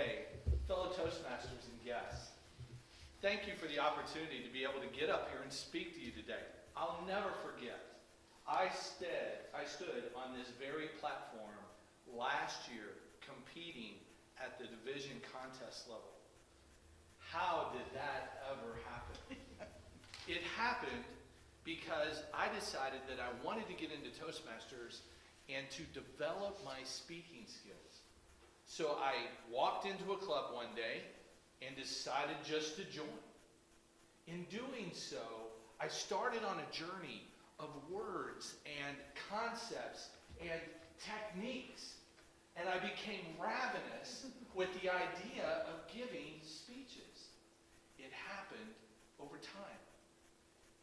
day, fellow Toastmasters and guests. Thank you for the opportunity to be able to get up here and speak to you today. I'll never forget, I stood on this very platform last year competing at the division contest level. How did that ever happen? It happened because I decided that I wanted to get into Toastmasters and to develop my speaking skills. So I walked into a club one day and decided just to join. In doing so, I started on a journey of words and concepts and techniques, and I became ravenous with the idea of giving speeches. It happened over time,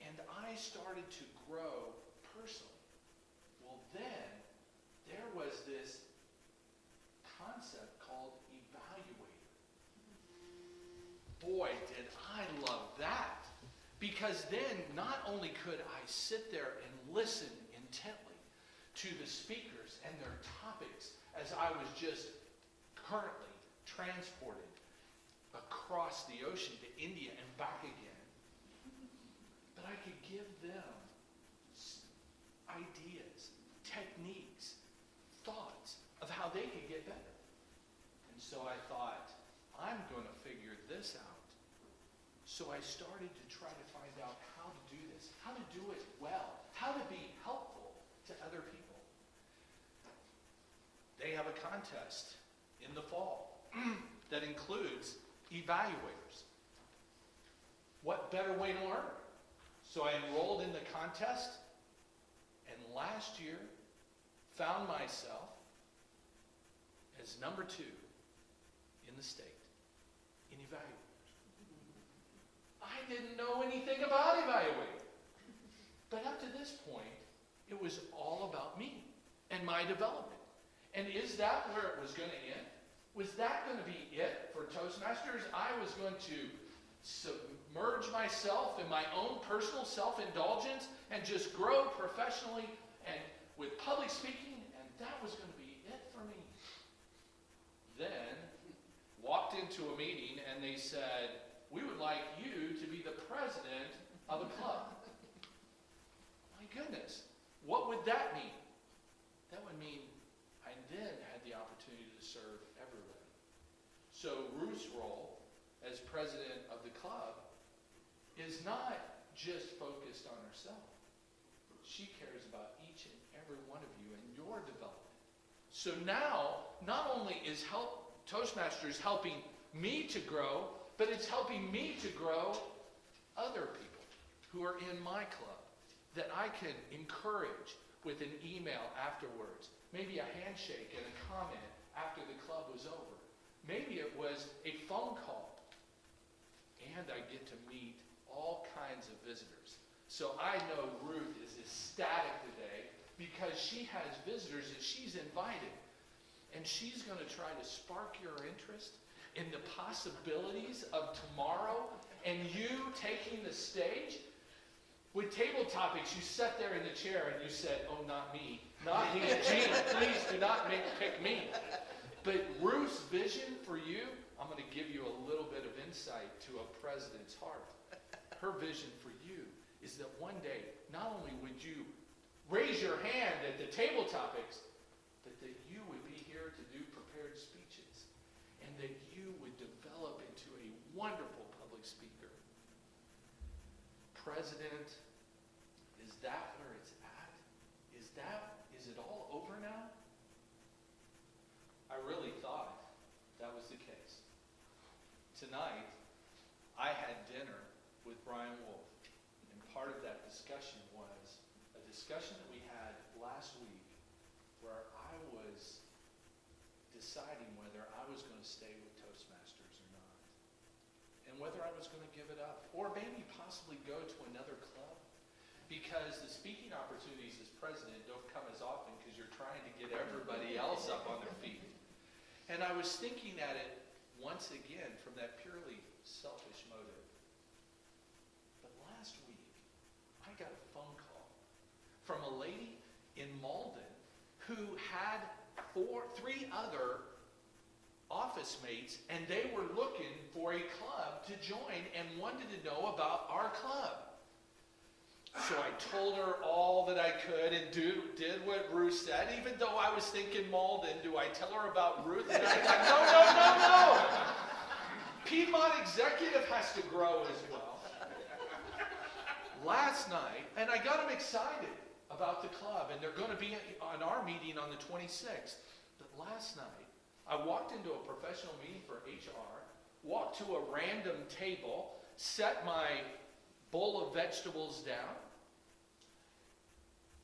and I started to grow personally. Well, then there was this concept called evaluator. Boy, did I love that. Because then not only could I sit there and listen intently to the speakers and their topics as I was just currently transported across the ocean to India and back again, but I could give them ideas, techniques, thoughts of how they could get better. And so I thought, I'm going to figure this out. So I started to try to find out how to do this, how to do it well, how to be helpful to other people. They have a contest in the fall that includes evaluators. What better way to learn? So I enrolled in the contest, and last year found myself as number 2 in the state in evaluators. I didn't know anything about evaluating. But up to this point, it was all about me and my development. And is that where it was going to end? Was that going to be it for Toastmasters? I was going to submerge myself in my own personal self-indulgence and just grow professionally and with public speaking, and that was going to be it for me. Then, walked into a meeting and they said, we would like you to be the president of a club. My goodness, what would that mean? That would mean I then had the opportunity to serve everybody. So Ruth's role as president of the club is not just focused on herself. She cares about each and every one of you and your development. So now, not only is Toastmasters helping me to grow, but it's helping me to grow other people who are in my club that I can encourage with an email afterwards, maybe a handshake and a comment after the club was over. Maybe it was a phone call. And I get to meet all kinds of visitors. So I know Ruth is ecstatic today because she has visitors that she's invited. And she's going to try to spark your interest in the possibilities of tomorrow and you taking the stage. With table topics, you sat there in the chair and you said, oh, not me. Not me. Gee, please do not pick me. But Ruth's vision for you, I'm going to give you a little bit of insight to a president's heart. Her vision for you is that one day, not only would you raise your hand at the table topics, but that you would be here to do prepared speeches. And that you would develop into a wonderful public speaker. President, is that where it's at? Is it all over now? I really thought that was the case. Tonight, I had dinner with Brian Wolf, and part of that discussion was a discussion that we had last week where I was deciding whether I was going to stay with Toastmasters or not, and whether I was going to give it up, or maybe possibly go to another club, because the speaking opportunities as president don't come as often because you're trying to get everybody else up on their feet. And I was thinking at it once again from that purely selfish motive. But last week, I got a phone call from a lady in Mauldin who had 3 other office office mates, and they were looking for a club to join and wanted to know about our club. So I told her all that I could and did what Ruth said, even though I was thinking Mauldin. Do I tell her about Ruth? And I thought, no. Piedmont Executive has to grow as well. Last night, and I got them excited about the club, and they're going to be on our meeting on the 26th. But last night, I walked into a professional meeting for HR, walked to a random table, set my bowl of vegetables down,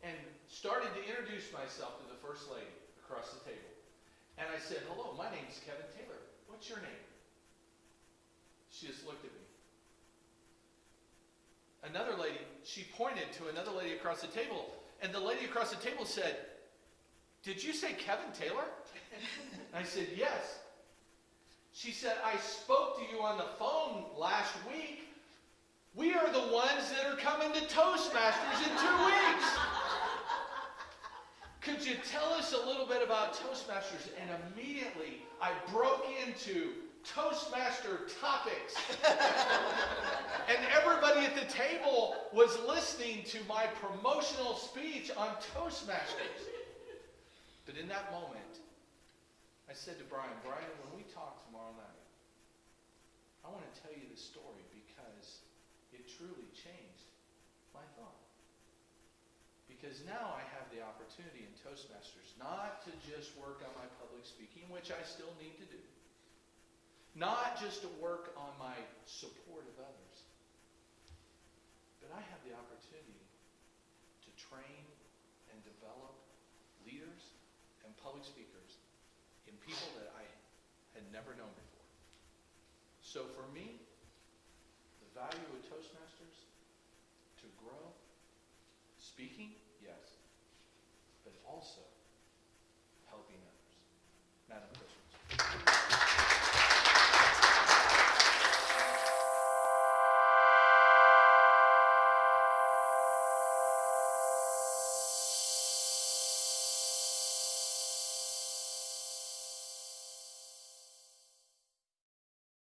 and started to introduce myself to the First Lady across the table. And I said, hello, my name's Kevin Taylor. What's your name? She just looked at me. Another lady, she pointed to another lady across the table, and the lady across the table said, did you say Kevin Taylor? I said, yes. She said, I spoke to you on the phone last week. We are the ones that are coming to Toastmasters in 2 weeks. Could you tell us a little bit about Toastmasters? And immediately I broke into Toastmaster topics. And everybody at the table was listening to my promotional speech on Toastmasters. But in that moment, I said to Brian, when we talk tomorrow night, I want to tell you the story because it truly changed my thought. Because now I have the opportunity in Toastmasters not to just work on my public speaking, which I still need to do. Not just to work on my support of others. But I have the opportunity to train and develop leaders and public speakers in people that I had never known before. So for me, the value of Toastmasters, to grow, speaking, yes, but also